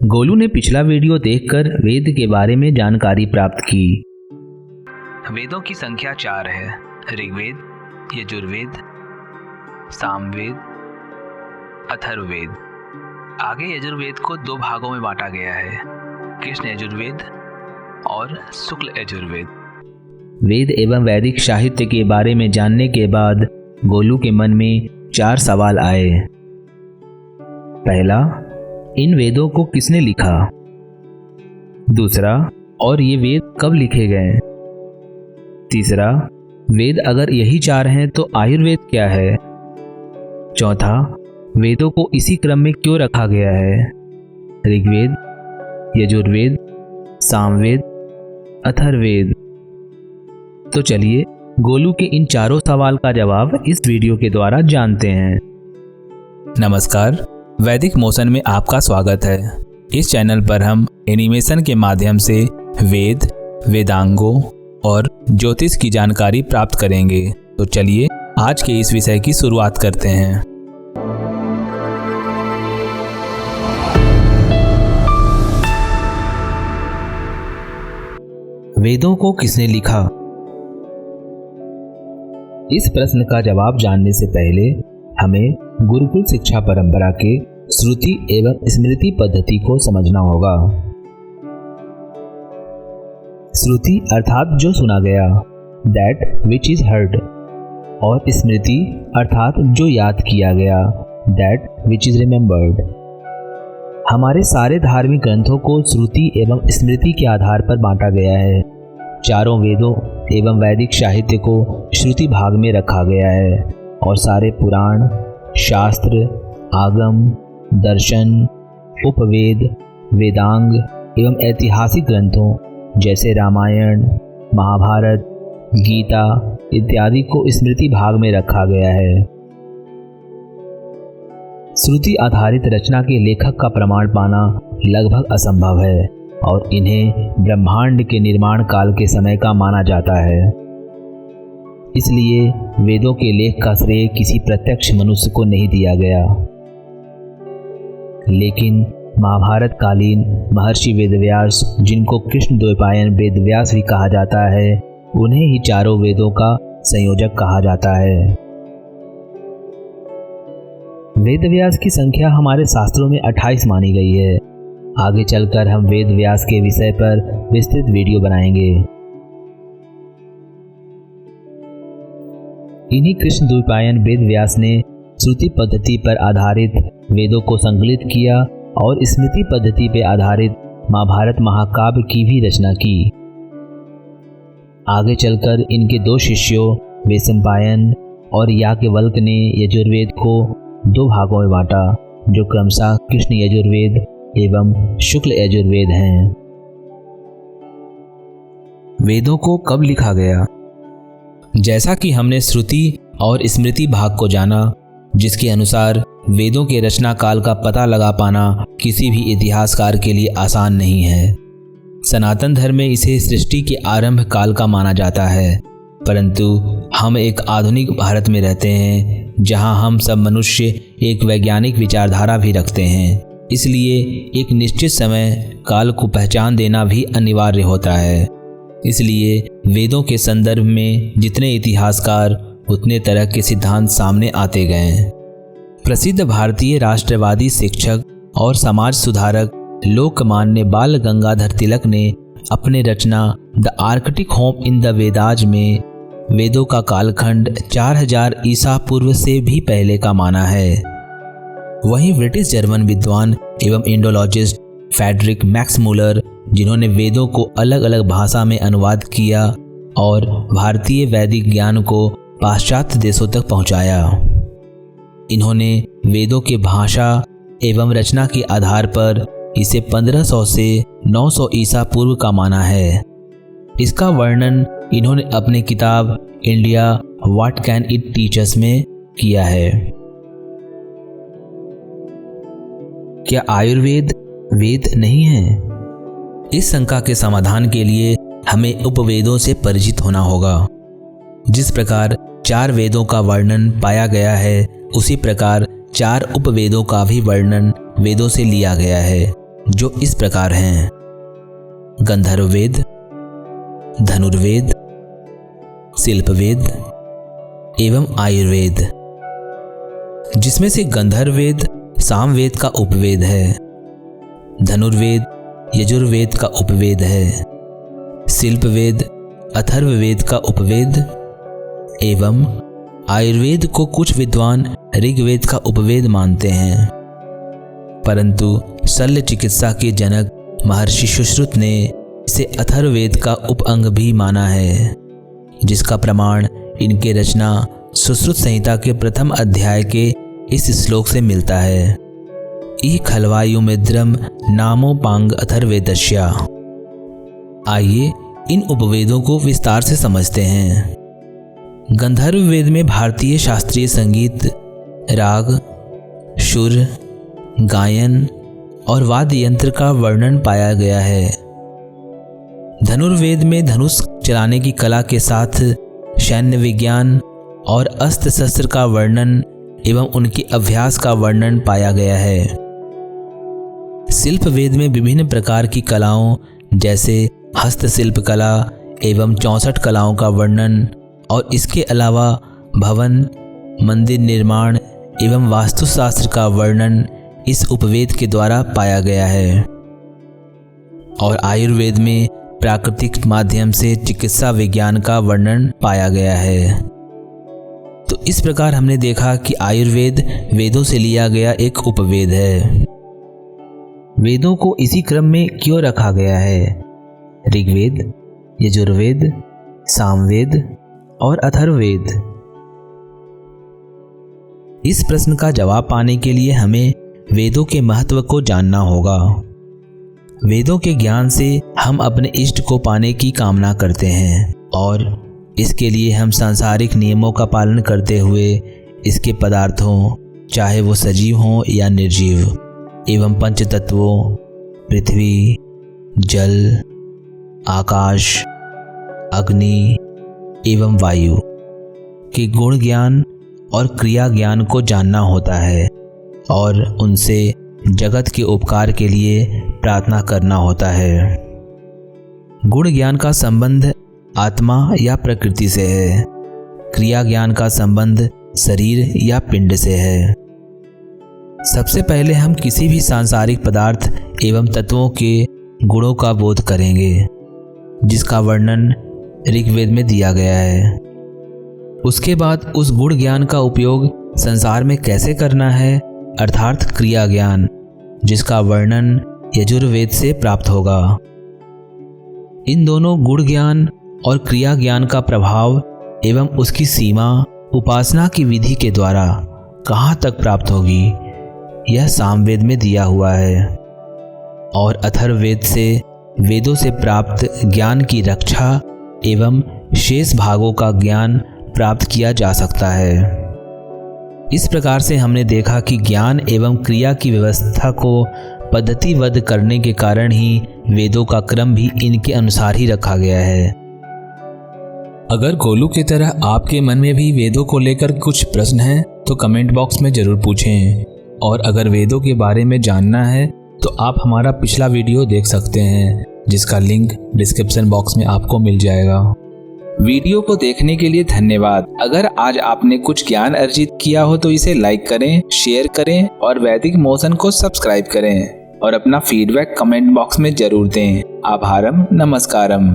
गोलू ने पिछला वीडियो देखकर वेद के बारे में जानकारी प्राप्त की। वेदों की संख्या 4 है। ऋग्वेद, यजुर्वेद, सामवेद, अथर्ववेद। आगे यजुर्वेद को 2 भागों में बांटा गया है, कृष्ण यजुर्वेद और शुक्ल यजुर्वेद। वेद एवं वैदिक साहित्य के बारे में जानने के बाद गोलू के मन में 4 सवाल आए। पहला, इन वेदों को किसने लिखा? दूसरा, और ये वेद कब लिखे गए? तीसरा, वेद अगर यही 4 हैं तो आयुर्वेद क्या है? चौथा, वेदों को इसी क्रम में क्यों रखा गया है? ऋग्वेद, यजुर्वेद, सामवेद, अथर्ववेद। तो चलिए गोलू के इन 4 सवाल का जवाब इस वीडियो के द्वारा जानते हैं। नमस्कार, वैदिक मोशन में आपका स्वागत है। इस चैनल पर हम एनिमेशन के माध्यम से वेद, वेदांगों और ज्योतिष की जानकारी प्राप्त करेंगे। तो चलिए आज के इस विषय की शुरुआत करते हैं। वेदों को किसने लिखा? इस प्रश्न का जवाब जानने से पहले हमें गुरुकुल शिक्षा परंपरा के श्रुति एवं स्मृति पद्धति को समझना होगा। श्रुति अर्थात जो सुना गया, दैट विच इज हर्ड, और स्मृति अर्थात जो याद किया गया, दैट विच इज रिमेम्बर्ड। हमारे सारे धार्मिक ग्रंथों को श्रुति एवं स्मृति के आधार पर बांटा गया है। 4 वेदों एवं वैदिक साहित्य को श्रुति भाग में रखा गया है और सारे पुराण, शास्त्र, आगम, दर्शन, उपवेद, वेदांग एवं ऐतिहासिक ग्रंथों जैसे रामायण, महाभारत, गीता इत्यादि को स्मृति भाग में रखा गया है। श्रुति आधारित रचना के लेखक का प्रमाण पाना लगभग असंभव है और इन्हें ब्रह्मांड के निर्माण काल के समय का माना जाता है। इसलिए वेदों के लेख का श्रेय किसी प्रत्यक्ष मनुष्य को नहीं दिया गया। लेकिन महाभारत कालीन महर्षि वेदव्यास, जिनको कृष्ण द्वैपायन वेदव्यास भी कहा जाता है, उन्हें ही 4 वेदों का संयोजक कहा जाता है। वेदव्यास की संख्या हमारे शास्त्रों में 28 मानी गई है। आगे चलकर हम वेद व्यास के विषय पर विस्तृत वीडियो बनाएंगे। इन्हीं कृष्ण द्वैपायन वेद व्यास ने श्रुति पद्धति पर आधारित वेदों को संकलित किया और स्मृति पद्धति पर आधारित महाभारत महाकाव्य की भी रचना की। आगे चलकर इनके 2 शिष्यों वैशंपायन और याज्ञवल्क्य ने यजुर्वेद को 2 भागों में बांटा, जो क्रमशः कृष्ण यजुर्वेद एवं शुक्ल यजुर्वेद हैं। वेदों को कब लिखा गया? जैसा कि हमने श्रुति और स्मृति भाग को जाना, जिसके अनुसार वेदों के रचना काल का पता लगा पाना किसी भी इतिहासकार के लिए आसान नहीं है। सनातन धर्म में इसे सृष्टि के आरंभ काल का माना जाता है, परंतु हम एक आधुनिक भारत में रहते हैं जहां हम सब मनुष्य एक वैज्ञानिक विचारधारा भी रखते हैं। इसलिए एक निश्चित समय काल को पहचान देना भी अनिवार्य होता है। इसलिए वेदों के संदर्भ में जितने इतिहासकार उतने तरह के सिद्धांत सामने आते गए। प्रसिद्ध भारतीय राष्ट्रवादी शिक्षक और समाज सुधारक लोकमान्य बाल गंगाधर तिलक ने अपने रचना the Arctic home in the Vedas में वेदों का कालखंड 4000 ईसा पूर्व से भी पहले का माना है। वहीं ब्रिटिश जर्मन विद्वान एवं इंडोलॉजिस्ट फ्रेडरिक मैक्स मुलर, जिन्होंने वेदों को अलग अलग भाषा में अनुवाद किया और भारतीय वैदिक ज्ञान को पाश्चात्य देशों तक पहुंचाया। इन्होंने वेदों के भाषा एवं रचना के आधार पर इसे 1500 से 900 ईसा पूर्व का माना है। इसका वर्णन इन्होंने अपनी किताब India what can it teach us में किया है। क्या आयुर्वेद वेद नहीं है? इस शंका के समाधान के लिए हमें उपवेदों से परिचित होना होगा। जिस प्रकार 4 वेदों का वर्णन पाया गया है, उसी प्रकार 4 उपवेदों का भी वर्णन वेदों से लिया गया है। जो इस प्रकार हैं: गंधर्ववेद, धनुर्वेद, शिल्पवेद एवं आयुर्वेद, जिसमें से गंधर्ववेद सामवेद का उपवेद है, धनुर्वेद यजुर्वेद का उपवेद है, शिल्पवेद अथर्ववेद का उपवेद एवं आयुर्वेद को कुछ विद्वान ऋग्वेद का उपवेद मानते हैं। परंतु शल्य चिकित्सा के जनक महर्षि सुश्रुत ने इसे अथर्ववेद का उपअंग भी माना है, जिसका प्रमाण इनके रचना सुश्रुत संहिता के प्रथम अध्याय के इस श्लोक से मिलता है: ई खलवायुमिद्रम नामोपांग अथर्वेदस्या। आइए इन उपवेदों को विस्तार से समझते हैं। गंधर्व वेद में भारतीय शास्त्रीय संगीत, राग, सुर, गायन और वाद्य यंत्र का वर्णन पाया गया है। धनुर्वेद में धनुष चलाने की कला के साथ सैन्य विज्ञान और अस्त्र शस्त्र का वर्णन एवं उनके अभ्यास का वर्णन पाया गया है। शिल्प वेद में विभिन्न प्रकार की कलाओं जैसे हस्तशिल्प कला एवं 64 कलाओं का वर्णन और इसके अलावा भवन, मंदिर निर्माण एवं वास्तुशास्त्र का वर्णन इस उपवेद के द्वारा पाया गया है। और आयुर्वेद में प्राकृतिक माध्यम से चिकित्सा विज्ञान का वर्णन पाया गया है। तो इस प्रकार हमने देखा कि आयुर्वेद वेदों से लिया गया एक उपवेद है। वेदों को इसी क्रम में क्यों रखा गया है? ऋग्वेद, यजुर्वेद, सामवेद और अथर्ववेद। इस प्रश्न का जवाब पाने के लिए हमें वेदों के महत्व को जानना होगा। वेदों के ज्ञान से हम अपने इष्ट को पाने की कामना करते हैं और इसके लिए हम सांसारिक नियमों का पालन करते हुए इसके पदार्थों, चाहे वो सजीव हों या निर्जीव, एवं पंचतत्वों पृथ्वी, जल, आकाश, अग्नि एवं वायु के गुण ज्ञान और क्रिया ज्ञान को जानना होता है और उनसे जगत के उपकार के लिए प्रार्थना करना होता है। गुण ज्ञान का संबंध आत्मा या प्रकृति से है, क्रिया ज्ञान का संबंध शरीर या पिंड से है। सबसे पहले हम किसी भी सांसारिक पदार्थ एवं तत्वों के गुणों का बोध करेंगे, जिसका वर्णन ऋग्वेद में दिया गया है। उसके बाद उस गुण ज्ञान का उपयोग संसार में कैसे करना है, अर्थात क्रिया ज्ञान, जिसका वर्णन यजुर्वेद से प्राप्त होगा। इन दोनों गुण ज्ञान और क्रिया ज्ञान का प्रभाव एवं उसकी सीमा उपासना की विधि के द्वारा कहाँ तक प्राप्त होगी, यह सामवेद में दिया हुआ है। और अथर्ववेद से वेदों से प्राप्त ज्ञान की रक्षा एवं शेष भागों का ज्ञान प्राप्त किया जा सकता है। इस प्रकार से हमने देखा कि ज्ञान एवं क्रिया की व्यवस्था को पद्धतिबद्ध करने के कारण ही वेदों का क्रम भी इनके अनुसार ही रखा गया है। अगर गोलू की तरह आपके मन में भी वेदों को लेकर कुछ प्रश्न हैं तो कमेंट बॉक्स में ज़रूर पूछें। और अगर वेदों के बारे में जानना है तो आप हमारा पिछला वीडियो देख सकते हैं, जिसका लिंक डिस्क्रिप्शन बॉक्स में आपको मिल जाएगा। वीडियो को देखने के लिए धन्यवाद। अगर आज आपने कुछ ज्ञान अर्जित किया हो तो इसे लाइक करें, शेयर करें और वैदिक मोशन को सब्सक्राइब करें और अपना फीडबैक कमेंट बॉक्स में जरूर दें। आभारम, नमस्कारम।